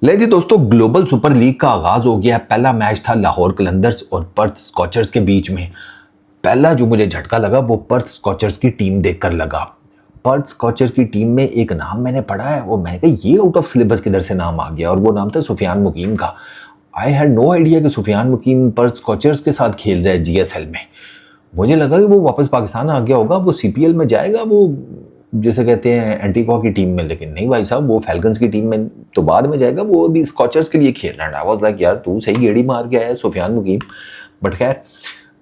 ले जी दोस्तों, global super league का आगाज हो गया है। पहला मैच था लाहौर कलंदर्स और पर्थ स्कॉचर्स के बीच में। पहला जो मुझे झटका लगा वो पर्थ स्कॉचर्स की टीम देखकर लगा। पर्थ स्कॉचर्स की टीम में एक नाम मैंने पढ़ा है, वो मैंने कहा ये आउट ऑफ सिलेबस किधर से नाम आ गया, और वो नाम था सुफियान मुकीम का। आई हैड नो आइडिया कि सुफियान मुकीम पर्थ स्कॉचर्स के साथ खेल रहा है जीएसएल में। मुझे लगा कि वो वापस पाकिस्तान आ गया होगा, वो सीपीएल में जाएगा, वो जैसे कहते हैं एंटीगुआ की टीम में। लेकिन नहीं भाई साहब, वो फैल्कन्स की टीम में तो बाद में जाएगा, वो अभी स्कॉचर्स के लिए खेल रहा है। आई वाज लाइक यार तू सही गेड़ी मार के आया है सुफियान मुकीम। बट खैर,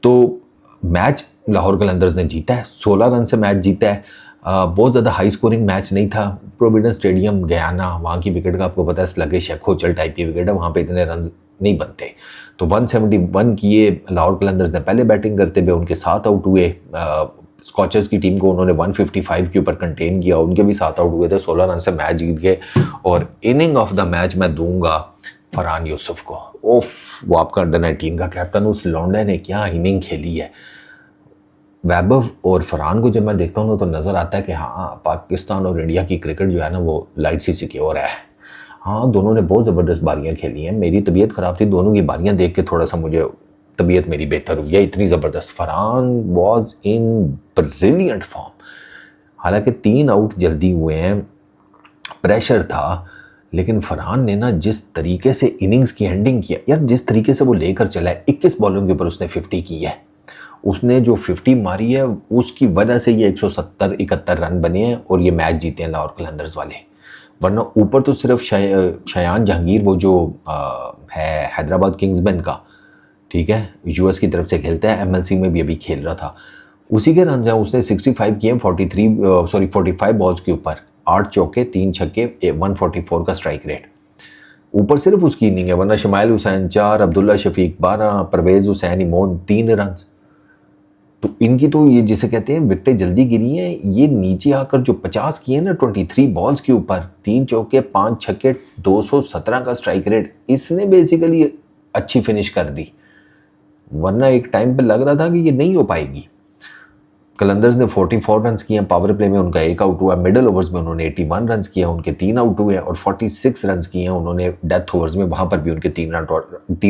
तो मैच लाहौर कलंदर्स ने जीता है, 16 रन से मैच जीता है। बहुत ज़्यादा हाई स्कोरिंग मैच नहीं था। प्रोविडेंस स्टेडियम गयाना, वहाँ की विकेट का आपको पता है स्लगिश है, खोचल टाइप की विकेट है, वहाँ पे इतने रन नहीं बनते। तो 171 किए लाहौर कलंदर्स ने पहले बैटिंग करते हुए, उनके 7 आउट हुए। स्कॉचर्स की टीम को उन्होंने 155 के ऊपर कंटेन किया, उनके भी 7 आउट हुए थे, 16 रन से मैच जीत गए। और इनिंग ऑफ द मैच मैं दूंगा फरहान यूसुफ को। ओफ, वो आपका अंडर-19 का कैप्टन, उस लौंडे ने क्या इनिंग खेली है। वैभव और फरहान को जब मैं देखता हूँ तो नज़र आता है कि हाँ, पाकिस्तान और इंडिया की क्रिकेट जो है ना वो लाइट सी सिक्योर है। हाँ, दोनों ने बहुत ज़बरदस्त बारियाँ खेली हैं। मेरी तबीयत ख़राब थी, दोनों की बारियाँ देख के थोड़ा सा मुझे तबीयत मेरी बेहतर हुई है। इतनी ज़बरदस्त Farhan was in brilliant form. हालांकि 3 आउट जल्दी हुए हैं, प्रेशर था, लेकिन फरहान ने ना जिस तरीके से इनिंग्स की एंडिंग किया यार, जिस तरीके से वो लेकर चला है, 21 बॉलों के ऊपर उसने 50 की है। उसने जो 50 मारी है उसकी वजह से ये 170-71 रन बने हैं और ये मैच जीते हैं लाहौर कलंदर्स वाले। वरना ऊपर तो सिर्फ शयान जहांगीर, वो जो है हैदराबाद किंग्समैन का, ठीक है, यूएस की तरफ से खेलता है, एमएलसी में भी अभी खेल रहा था, उसी के रन हैं। उसने 65 किए 45 बॉल्स के ऊपर, 8 चौके 3 छक्के, 144 का स्ट्राइक रेट। ऊपर सिर्फ उसकी इनिंग है, वरना शमाइल हुसैन 4, अब्दुल्ला शफीक 12, परवेज़ हुसैन इमोन 3 रन। तो इनकी तो ये जिसे कहते हैं विकटें जल्दी गिरी हैं। ये नीचे आकर जो 50 किए ना 23 बॉल्स के ऊपर, 3 चौके 5 छक्के, 217 का स्ट्राइक रेट, इसने बेसिकली अच्छी फिनिश कर दी। वरना एक टाइम पे लग रहा था कि ये नहीं हो पाएगी। कलंदर्स ने 44 रन किए, पावर प्ले में उनका 1 आउट हुआ, मिडल ओवर्स में उन्होंने 81 रन किए, उनके 3 आउट हुए, और 46 रन किए हैं उन्होंने डेथ ओवर्स में, वहाँ पर भी उनके 3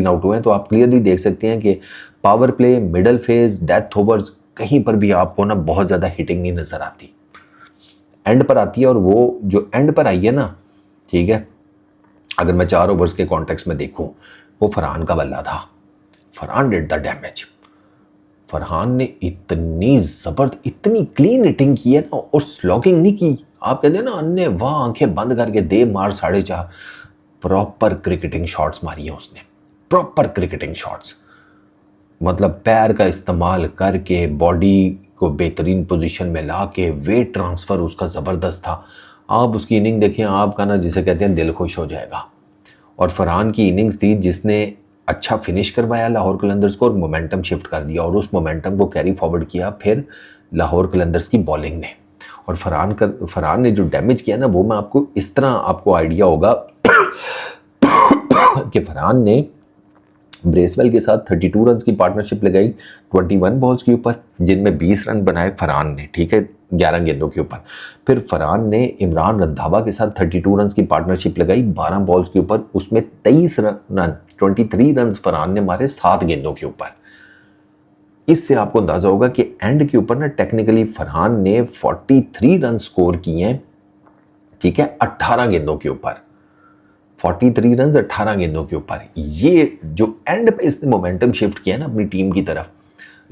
आउट हुए हैं। तो आप क्लियरली देख सकते हैं कि power play, middle phase, death overs, कहीं पर भी आपको ना बहुत ज़्यादा हिटिंग नहीं नज़र आती, एंड पर आती है। और वो जो एंड पर आई है ना, ठीक है, अगर मैं 4 ओवर्स के कॉन्टेक्स्ट में देखूँ, वो फरहान का बल्ला था। Farhan did the damage. Farhan ने इतनी ज़बरदस्त, इतनी क्लीन हिटिंग की है ना, और स्लॉगिंग नहीं की। आप कहते हैं ना अन्य वहाँ आंखें बंद करके दे मार 4.5, प्रॉपर क्रिकेटिंग शॉट्स मारी है उसने, प्रॉपर क्रिकेटिंग शॉट्स। मतलब पैर का इस्तेमाल करके, बॉडी को बेहतरीन पोजीशन में ला के, वेट ट्रांसफ़र उसका ज़बरदस्त था। आप उसकी इनिंग देखें, आपका ना जिसे कहते हैं दिल खुश हो जाएगा। और फरहान की इनिंग्स थी जिसने अच्छा फिनिश करवाया लाहौर कलंदर्स को और मोमेंटम शिफ्ट कर दिया, और उस मोमेंटम को कैरी फॉरवर्ड किया फिर लाहौर कलंदर्स की बॉलिंग ने। और फरहान ने जो डैमेज किया ना, वो मैं आपको इस तरह आपको आइडिया होगा कि फरहान ने ब्रेसवेल के साथ 32 रन की पार्टनरशिप लगाई 21 बॉल्स के ऊपर, जिनमें 20 रन बनाए फरहान ने, ठीक है, 11 गेंदों के ऊपर। फिर फरहान ने इमरान रंधावा के साथ 32 रन की पार्टनरशिप लगाई 12 बॉल्स के ऊपर, उसमें 23 रन 23 रन फरहान ने मारे 7 गेंदों के ऊपर। इससे आपको अंदाजा होगा कि एंड के ऊपर ना टेक्निकली फरहान ने 43 रन स्कोर किए हैं, ठीक है, 18 गेंदों के ऊपर। 43 रन 18 गेंदों के ऊपर। ये जो एंड पे इसने मोमेंटम शिफ्ट किया ना अपनी टीम की तरफ,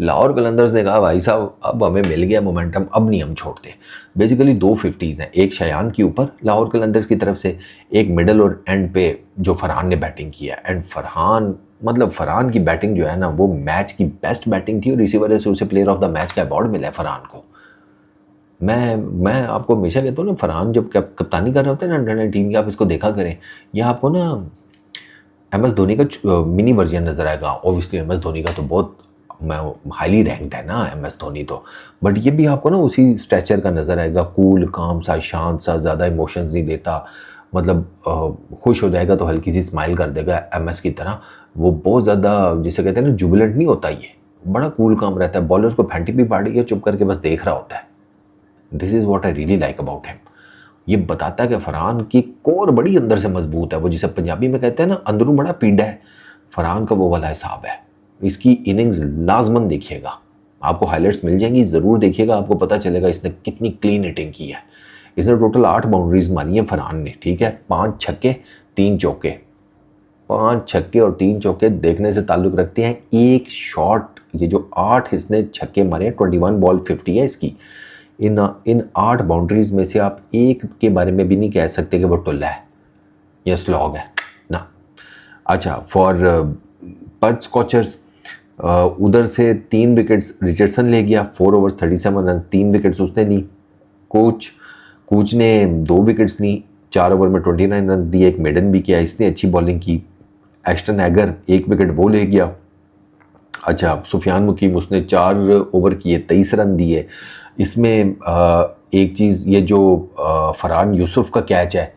लाहौर कलंदर्स ने कहा भाई साहब अब हमें मिल गया मोमेंटम, अब नहीं हम छोड़ते। बेसिकली 2 50s हैं, एक शयान के ऊपर लाहौर कलंदर्स की तरफ से, एक मिडल और एंड पे जो फरहान ने बैटिंग किया। एंड फरहान की बैटिंग जो है ना वो मैच की बेस्ट बैटिंग थी, और इसी वजह से उसे प्लेयर ऑफ द मैच का अवार्ड मिला है फरहान को। मैं आपको हमेशा कहता हूँ ना, फरहान जब कप्तानी कर रहे होते हैं ना अंडर-19 की, आप इसको देखा करें, यह आपको ना एम एस धोनी का मिनी वर्जन नज़र आएगा। ऑब्वियसली एम एस धोनी का तो बहुत हाईली रैंक्ड है ना एम एस धोनी तो, बट ये भी आपको ना उसी स्ट्रेचर का नज़र आएगा, कूल काम सा, शांत सा, ज़्यादा इमोशंस नहीं देता। मतलब खुश हो जाएगा तो हल्की सी स्माइल कर देगा एम एस की तरह। वो बहुत ज़्यादा जिसे कहते हैं ना जुबिलेंट नहीं होता, ये बड़ा कूल काम रहता है। बॉलर्स को फैंटी भी पाड़ी के चुप करके बस देख रहा होता है। This is what I really like about him. ये बताता है कि फरहान की कोर बड़ी अंदर से मजबूत है, वो जिसे पंजाबी में कहते हैं ना अंदरों बड़ा पीड़ा है, फरहान का वो वाला हिसाब है। इसकी इनिंग्स लाजमन देखिएगा, आपको हाईलाइट्स मिल जाएंगी, ज़रूर देखिएगा, आपको पता चलेगा इसने कितनी क्लीन हिटिंग की है। इसने टोटल 8 बाउंड्रीज मारी हैं फरहान ने, ठीक है, 5 छक्के 3 चौके, 5 छक्के और 3 चौके देखने से ताल्लुक़ रखते हैं। एक शॉट, ये जो 8 इसने छक्के मारे, 21 बॉल 50 है इसकी, इन 8 बाउंड्रीज में से आप एक के बारे में भी नहीं कह सकते कि वो टुल्ला है या स्लॉग है ना। अच्छा, फॉर पर्थ स्कॉचर्स उधर से 3 विकेट्स रिचर्डसन ले गया, 4 ओवर्स 37 रन, 3 विकेट्स उसने ली। कोच ने 2 विकेट्स ली, 4 ओवर में 29 रन दिए, एक मेडन भी किया, इसने अच्छी बॉलिंग की। एस्टन एगर 1 विकेट वो ले गया। अच्छा, सुफियान मुकीम उसने 4 ओवर किए, 23 रन दिए। इसमें एक चीज़, ये जो फरहान यूसुफ का कैच है,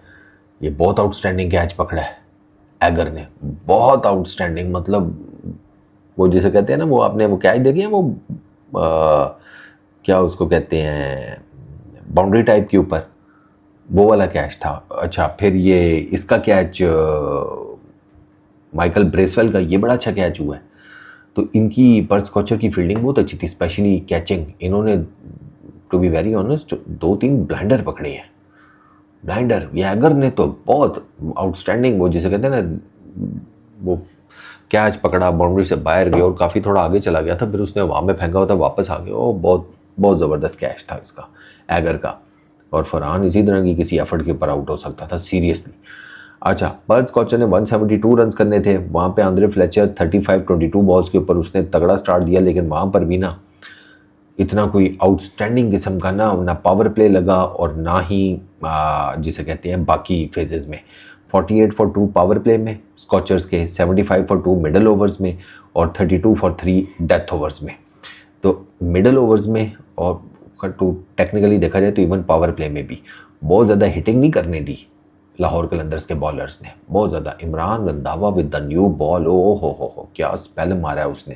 ये बहुत आउटस्टैंडिंग कैच पकड़ा है एगर ने, बहुत आउटस्टैंडिंग, मतलब वो जैसे कहते हैं ना, वो आपने वो कैच देखी है, वो क्या उसको कहते हैं, बाउंड्री टाइप के ऊपर, वो वाला कैच था। अच्छा, फिर ये इसका कैच माइकल ब्रेसवेल का, ये बड़ा अच्छा कैच हुआ है। तो इनकी पर्थ स्कॉचर की फील्डिंग बहुत अच्छी थी, स्पेशली कैचिंग। इन्होंने to be very honest 2-3 blinder पकड़े हैं, ब्लाइंडर। ये एगर ने तो बहुत आउटस्टैंडिंग, वो जिसे कहते हैं ना, वो कैच पकड़ा, बाउंड्री से बाहर गया और काफ़ी थोड़ा आगे चला गया था, फिर उसने वहाँ में फेंका हुआ था, वापस आ गया। वो बहुत बहुत ज़बरदस्त कैच था इसका, एगर का। और फरहान इसी तरह की किसी एफर्ट के ऊपर आउट हो सकता था, सीरियसली। अच्छा, पर्थ स्कॉचर ने 172 रन करने थे, वहाँ पे आंद्रे फ्लेचर 35-22 बॉल्स के ऊपर उसने तगड़ा स्टार्ट दिया, लेकिन वहाँ पर भी ना इतना कोई आउटस्टैंडिंग किस्म का ना पावर प्ले लगा, और ना ही जिसे कहते हैं बाकी फेजेस में। 48 फॉर 2 पावर प्ले में स्कॉचर्स के, 75 फॉर 2 मिडल ओवर्स में, और 32 फॉर 3 डेथ ओवर्स में। तो मिडल ओवर्स में और टू टेक्निकली देखा जाए तो इवन पावर प्ले में भी बहुत ज़्यादा हिटिंग नहीं करने दी लाहौर कलंदर्स के बॉलर्स ने, बहुत ज़्यादा। Imran Randhawa with the new ball, ओ हो क्या स्पेल मारा है उसने।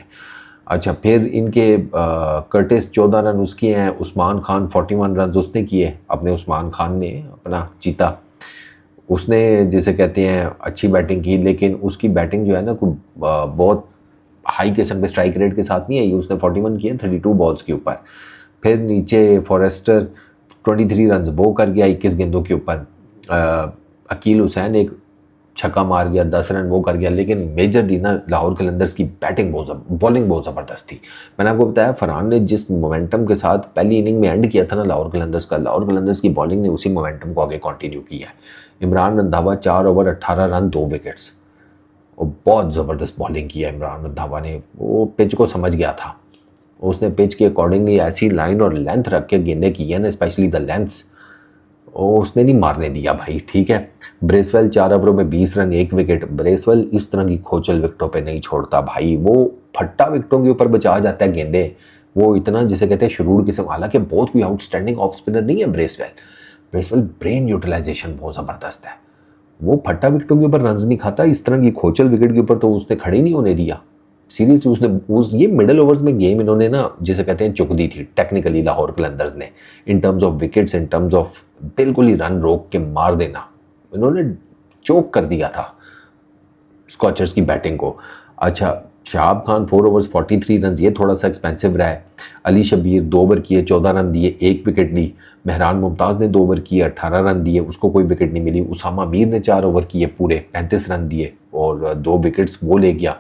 अच्छा, फिर इनके कर्टिस 14 रन उसके हैं, उस्मान खान 41 रन उसने किए, अपने उस्मान खान ने अपना चीता, उसने जिसे कहते हैं अच्छी बैटिंग की, लेकिन उसकी बैटिंग जो है ना कोई बहुत हाई किस्म के स्ट्राइक रेट के साथ नहीं आई। उसने 41 किए 32 बॉल्स के ऊपर। फिर नीचे फॉरेस्टर 23 रन वो कर गया 21 गेंदों के ऊपर। अकील हुसैन एक छक्का मार गया, 10 रन वो कर गया। लेकिन मेजर दी ना लाहौर कलंदर्स की बॉलिंग बहुत ज़बरदस्त थी। मैंने आपको बताया फरहान ने जिस मोमेंटम के साथ पहली इनिंग में एंड किया था ना लाहौर कलंदर्स का, लाहौर कलंदर्स की बॉलिंग ने उसी मोमेंटम को आगे कंटिन्यू किया है। Imran Randhawa 4 over 18 run 2 wickets, और बहुत ज़बरदस्त बॉलिंग की है इमरान रंधावा ने। वो पिच को समझ गया था, उसने पिच के अकॉर्डिंगली ऐसी लाइन और लेंथ रख के गेंदें की है ना, स्पेशली द लेंथ्स, उसने नहीं मारने दिया भाई, ठीक है। ब्रेसवेल 4 ओवरों में 20 रन 1 विकेट। ब्रेसवेल इस तरह की खोचल विकेटों पे नहीं छोड़ता भाई, वो फट्टा विकेटों के ऊपर बचा जाता है गेंदे, वो इतना जिसे कहते हैं शुरूर किस्म। हालांकि बहुत कोई आउटस्टैंडिंग ऑफ स्पिनर नहीं है ब्रेसवेल ब्रेन यूटिलाइजेशन बहुत ज़बरदस्त है, वो फट्टा विकेटों के ऊपर रन नहीं खाता, इस तरह की खोचल विकेट के ऊपर तो उसने खड़े नहीं होने दिया। सीरीज उसने ये मिडल ओवर्स में गेम इन्होंने ना जिसे कहते हैं चुक दी थी टेक्निकली लाहौर कलंदर्स ने, in terms of wickets, in terms of बिल्कुल ही रन रोक के मार देना, इन्होंने चोक कर दिया था स्कॉचर्स की बैटिंग को। अच्छा, शहाब खान 4 ओवर्स 43 रन, ये थोड़ा सा एक्सपेंसिव रहा है। अली शबीर 2 ओवर किए 14 रन दिए, 1 विकेट ली। मेहरान मुमताज़ ने 2 ओवर किए 18 रन दिए, उसको कोई विकेट नहीं मिली। उसामा मीर ने 4 ओवर किए पूरे 35 रन दिए और 2 विकेट्स वो ले गया।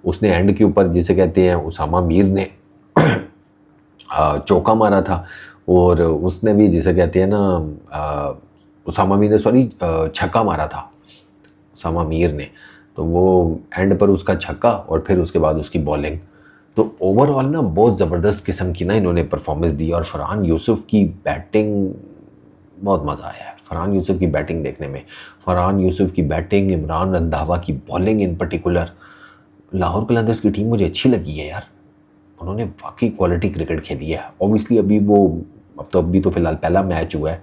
उसने एंड के ऊपर जिसे कहते हैं उसामा मीर ने चौका मारा था, और उसने भी जिसे कहते हैं ना उसामा मीर ने छक्का मारा था उसामा मीर ने, तो वो एंड पर उसका छक्का और फिर उसके बाद उसकी बॉलिंग। तो ओवरऑल ना बहुत ज़बरदस्त किस्म की ना इन्होंने परफॉर्मेंस दी। और फरहान यूसुफ की बैटिंग बहुत मज़ा आया है, फरहान यूसुफ की बैटिंग देखने में। फरहान यूसुफ की बैटिंग, इमरान रंधावा की बॉलिंग इन पर्टिकुलर। लाहौर कलंदर्स की टीम मुझे अच्छी लगी है यार, उन्होंने वाकई क्वालिटी क्रिकेट खेली है। ऑब्वियसली अभी तो फ़िलहाल पहला मैच हुआ है,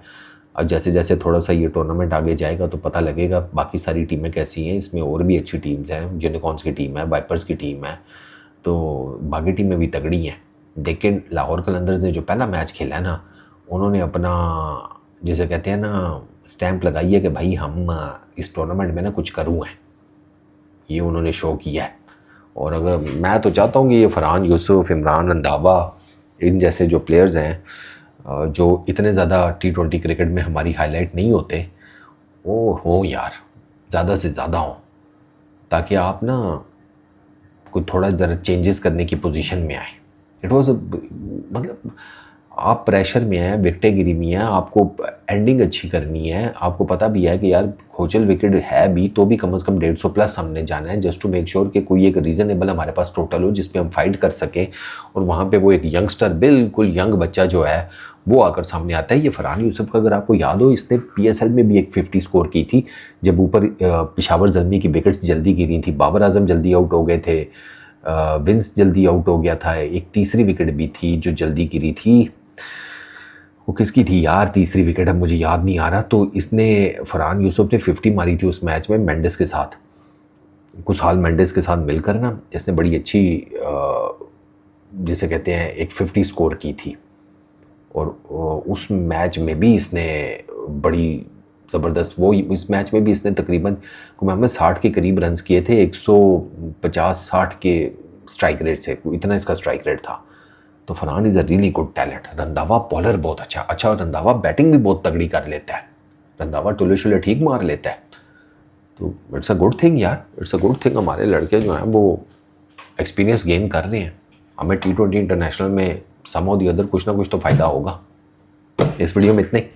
और जैसे जैसे थोड़ा सा ये टूर्नामेंट आगे जाएगा तो पता लगेगा बाकी सारी टीमें कैसी हैं। इसमें और भी अच्छी टीम्स हैं, यूनिकॉर्न्स की टीम है, वाइपर्स की टीम है, तो बाकी टीमें भी तगड़ी हैं। लेकिन लाहौर कलंदर्स ने जो पहला मैच खेला है ना, उन्होंने अपना जिसे कहते हैं ना स्टैंप लगाई है कि भाई हम इस टूर्नामेंट में ना कुछ करूँ हैं, ये उन्होंने शो किया है। और अगर मैं तो चाहता हूँ कि ये फरहान यूसुफ, इमरान रंधावा, इन जैसे जो प्लेयर्स हैं जो इतने ज़्यादा T20 क्रिकेट में हमारी हाईलाइट नहीं होते, वो हो यार, ज़्यादा से ज़्यादा हो, ताकि आप ना कुछ थोड़ा ज़रा चेंजेस करने की पोजीशन में आए। इट वॉज मतलब आप प्रेशर में हैं, विकेटें गिरी हुई हैं, आपको एंडिंग अच्छी करनी है, आपको पता भी है कि यार खोचल विकेट है भी तो भी कम से कम 150 प्लस हमने जाना है, जस्ट टू मेक श्योर कि कोई एक रीज़नेबल हमारे पास टोटल हो जिस पे हम फाइट कर सकें। और वहाँ पे वो एक यंगस्टर, बिल्कुल यंग बच्चा जो है वो आकर सामने आता है। ये फरहान यूसुफ का अगर आपको याद हो, इसने PSL में भी एक 50 स्कोर की थी जब ऊपर पेशावर ज़ल्मी की विकेट्स जल्दी गिरी थी, बाबर आजम जल्दी आउट हो गए थे, विंस जल्दी आउट हो गया था, एक तीसरी विकेट भी थी जो जल्दी गिरी थी, वो किसकी थी यार तीसरी विकेट, अब मुझे याद नहीं आ रहा। तो इसने फरहान यूसुफ ने 50 मारी थी उस मैच में मेंडिस के साथ, कुशाल मेंडिस के साथ मिलकर ना, इसने बड़ी अच्छी जिसे कहते हैं एक 50 स्कोर की थी। और उस मैच में भी इसने बड़ी ज़बरदस्त, वो इस मैच में भी इसने तकरीबन मोहम्मद 60 के करीब रन्स किए थे, 150-60 के स्ट्राइक रेट से, इतना इसका स्ट्राइक रेट था। तो Farhan is a really good talent. Randhawa bowler बहुत अच्छा, रंधावा बैटिंग भी बहुत तगड़ी कर लेता है, रंधावा टुले शुले ठीक मार लेता है। तो इट्स अ गुड थिंग यार, इट्स अ गुड थिंग। हमारे लड़के जो हैं वो एक्सपीरियंस गेन कर रहे हैं, हमें T20 इंटरनेशनल में सम ऑफ दी अदर कुछ ना कुछ तो फ़ायदा होगा। इस वीडियो में इतने